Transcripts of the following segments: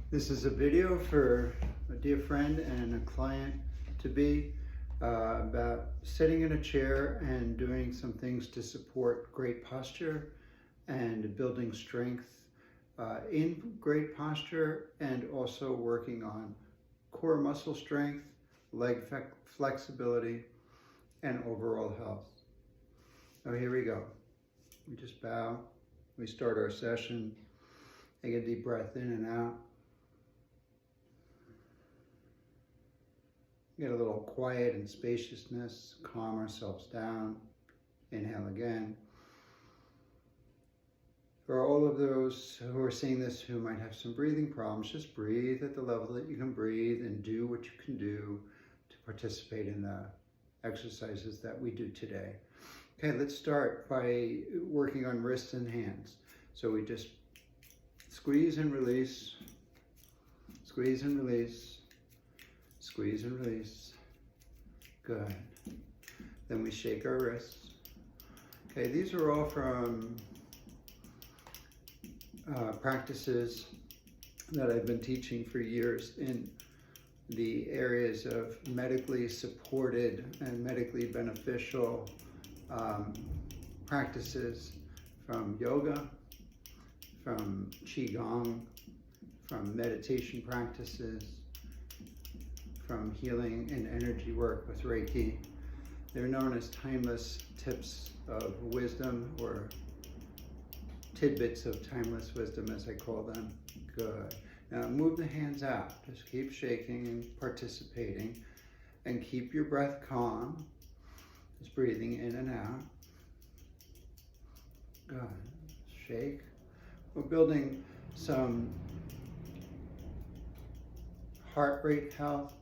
This is a video for a dear friend and a client to be about sitting in a chair and doing some things to support great posture and building strength in great posture, and also working on core muscle strength, leg flexibility, and overall health. Oh, here we go. We just bow. We start our session. Take a deep breath in and out. Get a little quiet and spaciousness, calm ourselves down. Inhale again. For all of those who are seeing this who might have some breathing problems, just breathe at the level that you can breathe and do what you can do to participate in the exercises that we do today. Okay, let's start by working on wrists and hands. So we just squeeze and release, squeeze and release, squeeze and release. Good. Then we shake our wrists. Okay, these are all from practices that I've been teaching for years in the areas of medically supported and medically beneficial practices, from yoga, from qigong, from meditation practices, from healing and energy work with Reiki. They're known as timeless tips of wisdom, or tidbits of timeless wisdom, as I call them. Good. Now move the hands out. Just keep shaking and participating, and keep your breath calm. Just breathing in and out. Good. Shake. We're building some heart rate health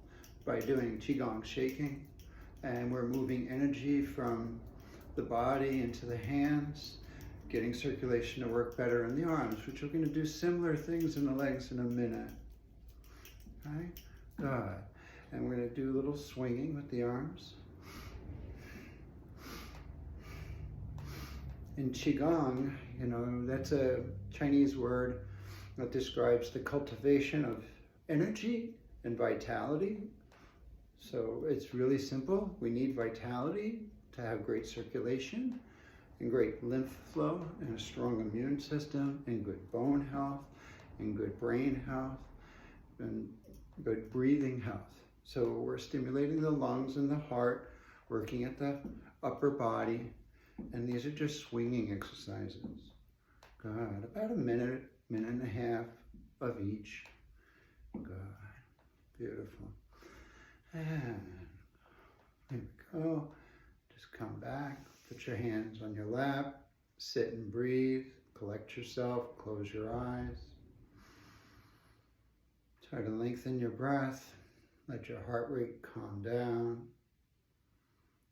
by doing qigong shaking, and we're moving energy from the body into the hands, getting circulation to work better in the arms, which we're going to do similar things in the legs in a minute. Okay, good. And we're going to do a little swinging with the arms. In qigong, that's a Chinese word that describes the cultivation of energy and vitality. So it's really simple. We need vitality to have great circulation and great lymph flow and a strong immune system and good bone health and good brain health and good breathing health. So we're stimulating the lungs and the heart, working at the upper body, and these are just swinging exercises. Good. About a minute, minute and a half of each. Good. Beautiful. And there we go. Just come back, put your hands on your lap, sit and breathe, collect yourself, close your eyes. Try to lengthen your breath, let your heart rate calm down.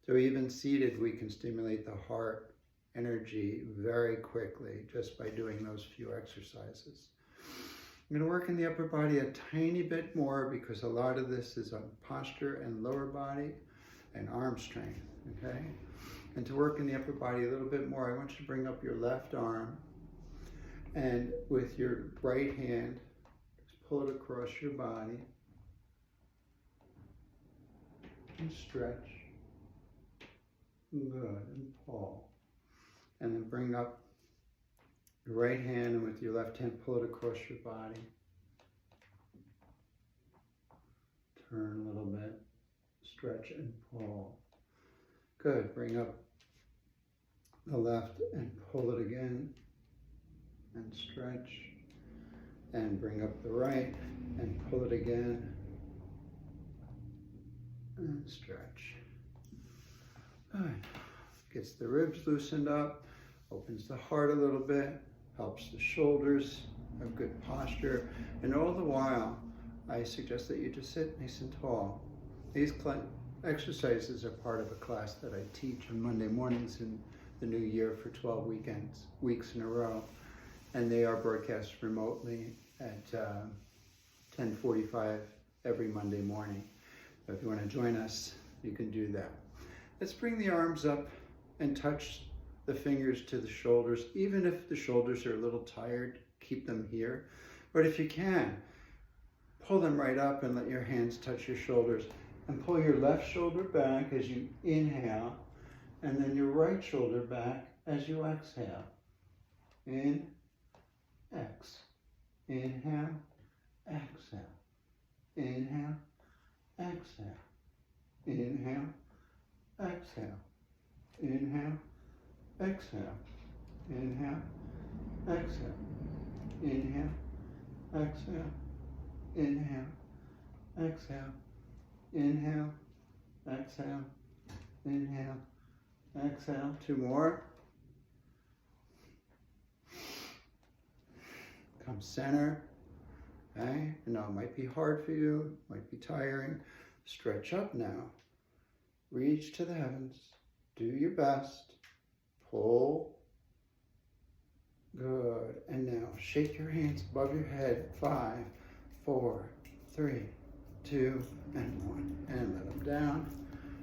So even seated, we can stimulate the heart energy very quickly just by doing those few exercises. I'm going to work in the upper body a tiny bit more because a lot of this is on posture and lower body and arm strength, okay? And to work in the upper body a little bit more, I want you to bring up your left arm, and with your right hand, just pull it across your body and stretch. Good, and pull. And then bring up your right hand, and with your left hand, pull it across your body. Turn a little bit, stretch and pull. Good, bring up the left and pull it again, and stretch. And bring up the right and pull it again, and stretch. Good. Gets the ribs loosened up, opens the heart a little bit, helps the shoulders have good posture, and all the while, I suggest that you just sit nice and tall. These exercises are part of a class that I teach on Monday mornings in the new year for 12 weeks in a row, and they are broadcast remotely at 10:45 every Monday morning. So if you want to join us, you can do that. Let's bring the arms up and touch the fingers to the shoulders. Even if the shoulders are a little tired, keep them here. But if you can, pull them right up and let your hands touch your shoulders. And pull your left shoulder back as you inhale, and then your right shoulder back as you exhale. In, ex. Inhale, exhale. Inhale, exhale. Inhale, exhale. Inhale, exhale. Inhale, exhale. Inhale, exhale. Inhale, exhale. Inhale, exhale. Inhale, exhale. 2 more. Come center. Okay? I know it might be hard for you, might be tiring. Stretch up now. Reach to the heavens. Do your best. Pull. Good. And now shake your hands above your head. 5, 4, 3, 2, and 1. And let them down.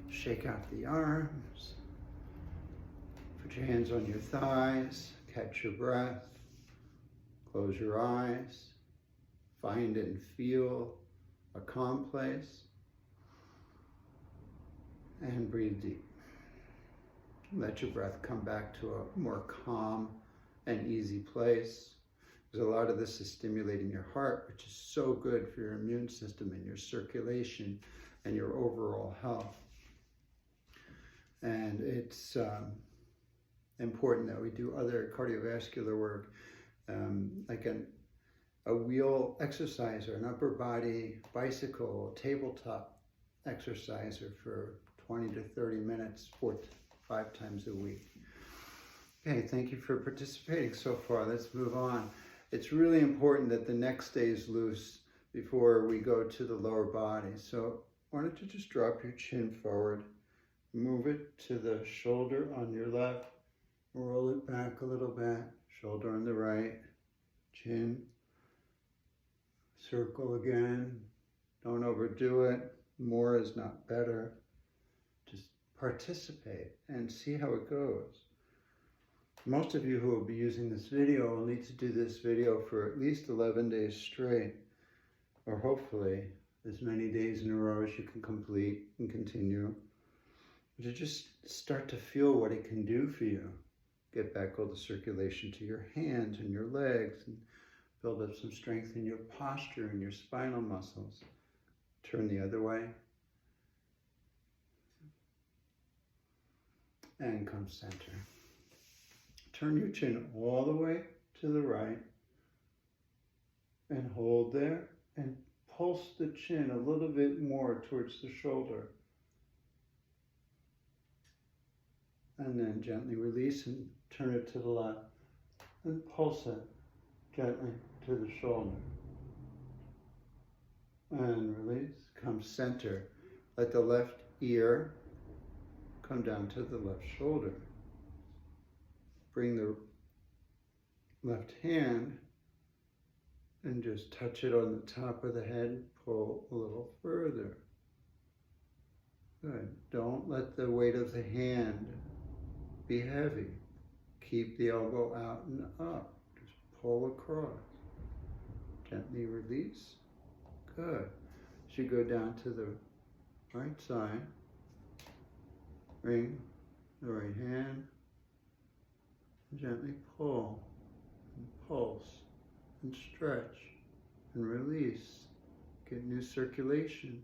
Shake out the arms. Put your hands on your thighs. Catch your breath. Close your eyes. Find and feel a calm place. And breathe deep. Let your breath come back to a more calm and easy place. Because a lot of this is stimulating your heart, which is so good for your immune system and your circulation and your overall health. And it's important that we do other cardiovascular work, like a wheel exerciser, an upper body bicycle, tabletop exerciser for 20 to 30 minutes, 4 to 5 times a week. Okay, thank you for participating so far. Let's move on. It's really important that the neck stays loose before we go to the lower body. So why don't you just drop your chin forward, move it to the shoulder on your left, roll it back a little bit, shoulder on the right, chin, circle again. Don't overdo it. More is not better. Just participate and see how it goes. Most of you who will be using this video will need to do this video for at least 11 days straight, or hopefully as many days in a row as you can complete and continue. To just start to feel what it can do for you. Get back all the circulation to your hands and your legs, and build up some strength in your posture and your spinal muscles. Turn the other way. And come center. Turn your chin all the way to the right. And hold there. And pulse the chin a little bit more towards the shoulder. And then gently release and turn it to the left. And pulse it gently to the shoulder. And release. Come center. Let the left ear come down to the left shoulder. Bring the left hand and just touch it on the top of the head. Pull a little further. Good. Don't let the weight of the hand be heavy. Keep the elbow out and up. Just pull across. Gently release. Good. As you go down to the right side, bring the right hand, gently pull, and pulse, and stretch, and release. Get new circulation.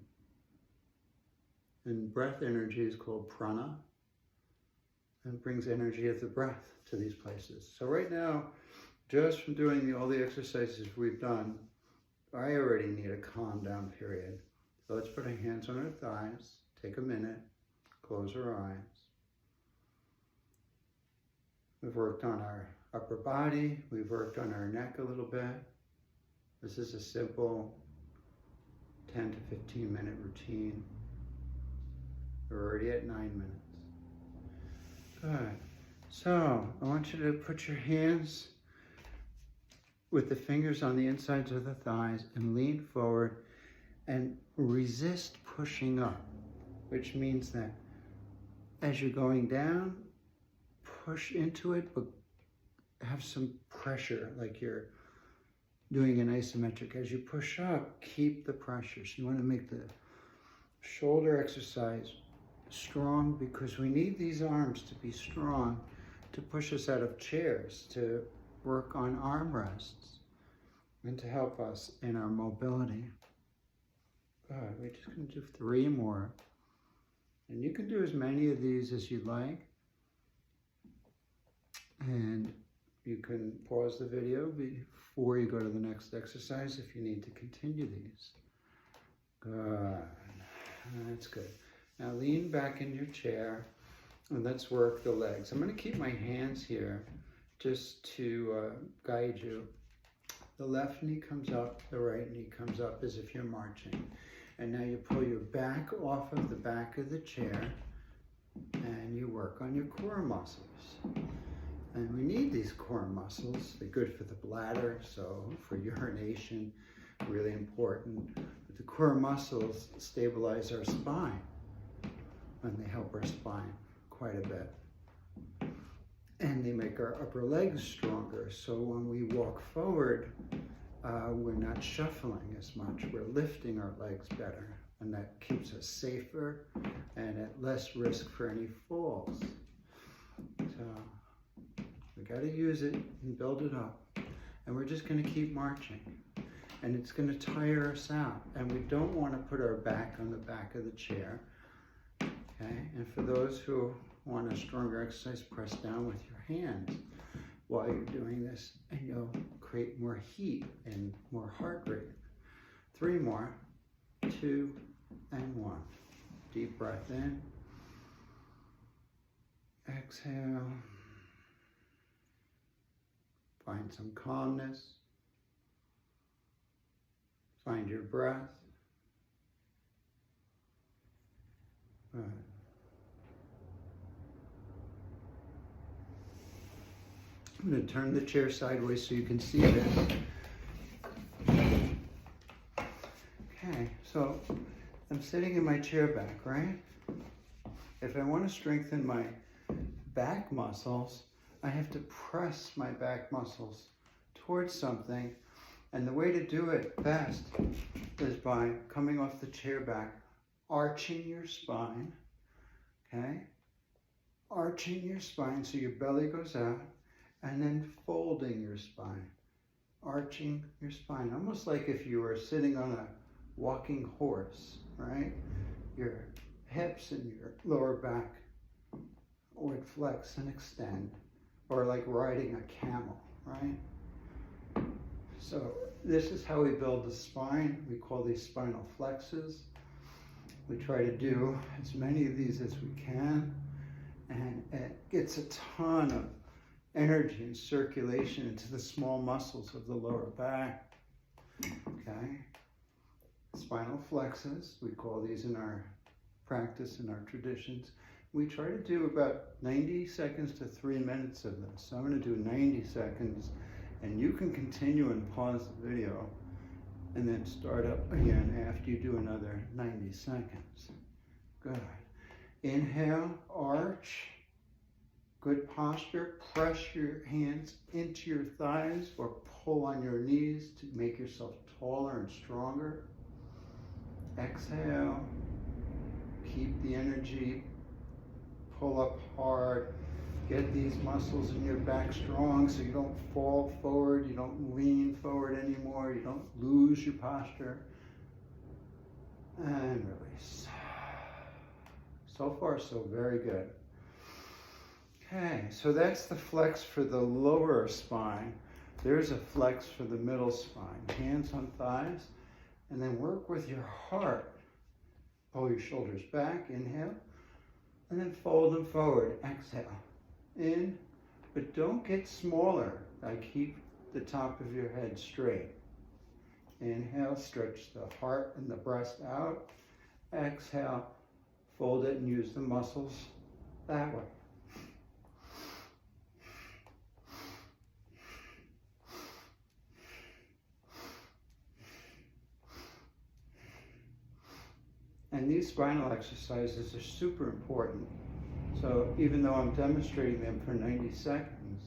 And breath energy is called prana, and brings energy of the breath to these places. So right now, just from doing all the exercises we've done, I already need a calm down period. So let's put our hands on our thighs, take a minute, close our eyes. We've worked on our upper body, we've worked on our neck a little bit. This is a simple 10 to 15 minute routine. We're already at 9 minutes. Good. So I want you to put your hands with the fingers on the insides of the thighs and lean forward and resist pushing up, which means that as you're going down, push into it, but have some pressure, like you're doing an isometric. As you push up, keep the pressure. So you want to make the shoulder exercise strong, because we need these arms to be strong to push us out of chairs, to work on arm rests, and to help us in our mobility. Good. We're just going to do 3 more. And you can do as many of these as you like. And you can pause the video before you go to the next exercise if you need to continue these. Good. That's good. Now lean back in your chair and let's work the legs. I'm going to keep my hands here just to guide you. The left knee comes up, the right knee comes up as if you're marching. And now you pull your back off of the back of the chair and you work on your core muscles. And we need these core muscles. They're good for the bladder, so for urination, really important. But the core muscles stabilize our spine, and they help our spine quite a bit. And they make our upper legs stronger, so when we walk forward, we're not shuffling as much. We're lifting our legs better, and that keeps us safer and at less risk for any falls. So we got to use it and build it up. And we're just going to keep marching. And it's going to tire us out. And we don't want to put our back on the back of the chair. Okay? And for those who want a stronger exercise, press down with your hands while you're doing this. And you'll create more heat and more heart rate. 3 more. 2 and 1. Deep breath in. Exhale. Find some calmness. Find your breath. Good. I'm going to turn the chair sideways so you can see this. Okay, so I'm sitting in my chair back, right? If I want to strengthen my back muscles, I have to press my back muscles towards something. And the way to do it best is by coming off the chair back, arching your spine, okay? Arching your spine so your belly goes out, and then folding your spine, arching your spine, almost like if you were sitting on a walking horse, right? Your hips and your lower back would flex and extend, or like riding a camel, right? So this is how we build the spine. We call these spinal flexes. We try to do as many of these as we can, and it gets a ton of energy and circulation into the small muscles of the lower back. Okay? Spinal flexes, we call these in our practice, in our traditions. We try to do about 90 seconds to 3 minutes of this. So I'm going to do 90 seconds, and you can continue and pause the video and then start up again after you do another 90 seconds. Good. Inhale, arch. Good posture. Press your hands into your thighs or pull on your knees to make yourself taller and stronger. Exhale. Keep the energy. Pull up hard. Get these muscles in your back strong so you don't fall forward, you don't lean forward anymore, you don't lose your posture. And release. So far, so very good. Okay, so that's the flex for the lower spine. There's a flex for the middle spine. Hands on thighs, and then work with your heart. Pull your shoulders back, inhale, and then fold them forward, exhale. In, but don't get smaller. I keep the top of your head straight. Inhale, stretch the heart and the breast out. Exhale, fold it and use the muscles that way. And these spinal exercises are super important. So even though I'm demonstrating them for 90 seconds,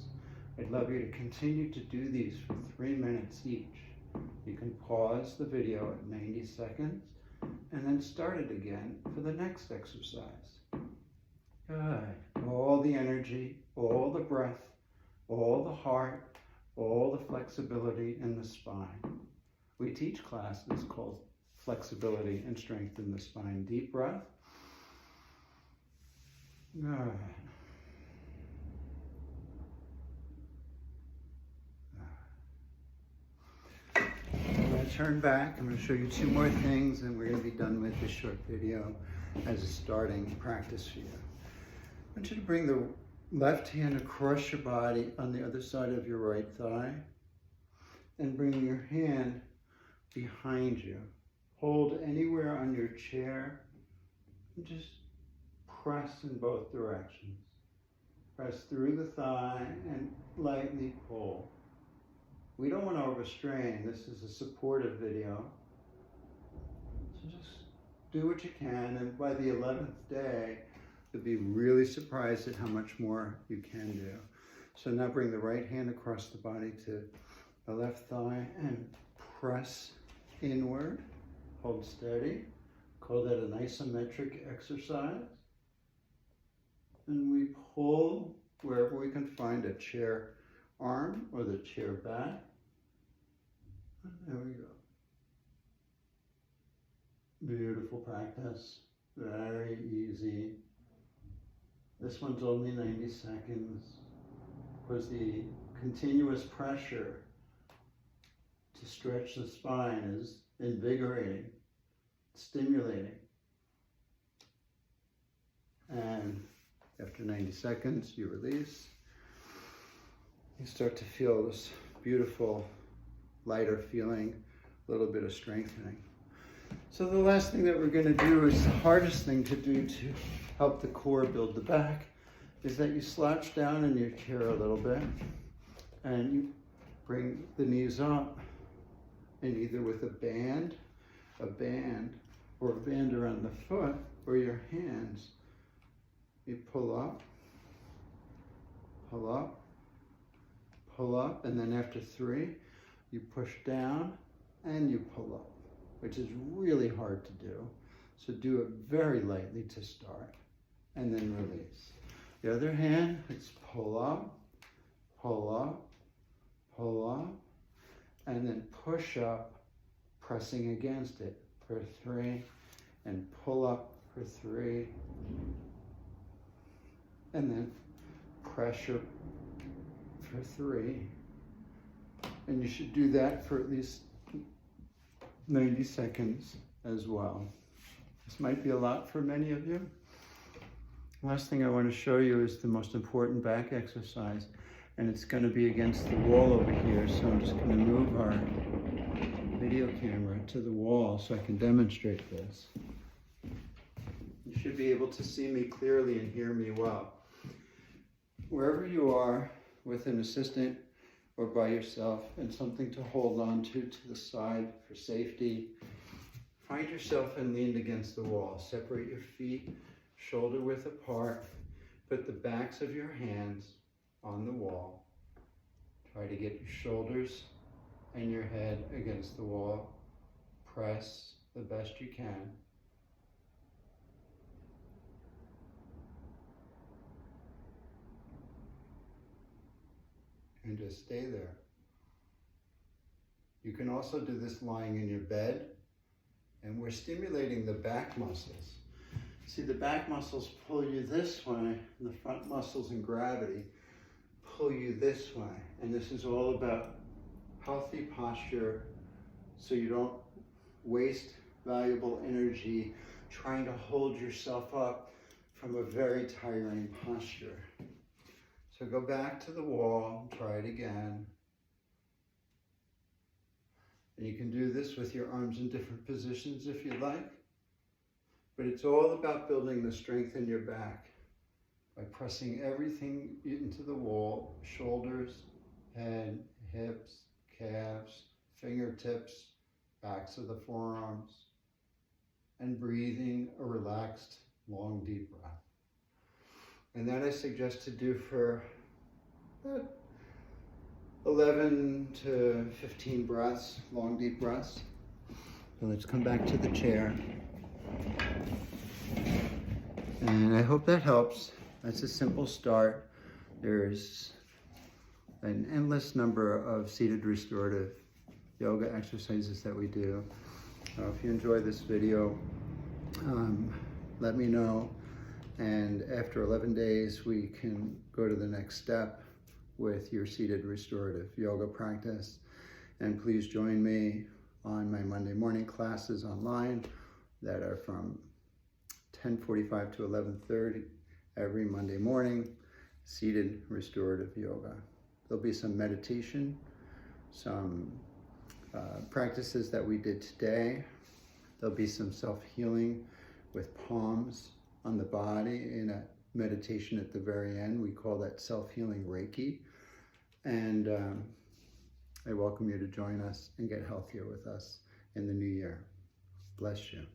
I'd love you to continue to do these for 3 minutes each. You can pause the video at 90 seconds and then start it again for the next exercise. Good. All the energy, all the breath, all the heart, all the flexibility in the spine. We teach classes called Flexibility and Strength in the Spine. Deep breath. Good. I'm going to turn back. I'm going to show you two more things and we're going to be done with this short video as a starting practice for you. I want you to bring the left hand across your body on the other side of your right thigh and bring your hand behind you. Hold anywhere on your chair and just press in both directions. Press through the thigh and lightly pull. We don't want to overstrain. This is a supportive video. So just do what you can, and by the 11th day, you'll be really surprised at how much more you can do. So now bring the right hand across the body to the left thigh and press inward. Hold steady. Call that an isometric exercise. And we pull wherever we can find a chair arm or the chair back. And there we go. Beautiful practice. Very easy. This one's only 90 seconds. Because the continuous pressure to stretch the spine is invigorating, stimulating. And after 90 seconds, you release. You start to feel this beautiful, lighter feeling, a little bit of strengthening. So the last thing that we're going to do is the hardest thing to do to help the core build the back is that you slouch down in your chair a little bit and you bring the knees up, and either with a band or a band around the foot or your hands, you pull up, pull up, pull up, and then after 3, you push down and you pull up, which is really hard to do. So do it very lightly to start and then release. The other hand, it's pull up, pull up, pull up, and then push up, pressing against it for 3, and pull up for 3, and then pressure for 3. And you should do that for at least 90 seconds as well. This might be a lot for many of you. Last thing I want to show you is the most important back exercise, and it's going to be against the wall over here. So I'm just going to move our video camera to the wall so I can demonstrate this. You should be able to see me clearly and hear me well. Wherever you are, with an assistant or by yourself, and something to hold on to the side for safety, find yourself and lean against the wall. Separate your feet shoulder width apart. Put the backs of your hands on the wall. Try to get your shoulders and your head against the wall. Press the best you can. And just stay there. You can also do this lying in your bed, and we're stimulating the back muscles. See, the back muscles pull you this way, and the front muscles and gravity pull you this way. And this is all about healthy posture so you don't waste valuable energy trying to hold yourself up from a very tiring posture. So go back to the wall, try it again. And you can do this with your arms in different positions if you like. But it's all about building the strength in your back by pressing everything into the wall: shoulders, head, hips, calves, fingertips, backs of the forearms, and breathing a relaxed, long, deep breath. And that I suggest to do for about 11 to 15 breaths, long deep breaths. So let's come back to the chair. And I hope that helps. That's a simple start. There's an endless number of seated restorative yoga exercises that we do. If you enjoy this video, let me know. And after 11 days, we can go to the next step with your seated restorative yoga practice. And please join me on my Monday morning classes online that are from 10:45 to 11:30 every Monday morning, seated restorative yoga. There'll be some meditation, some practices that we did today. There'll be some self-healing with palms on the body in a meditation at the very end. We call that self-healing Reiki. And I welcome you to join us and get healthier with us in the new year. Bless you.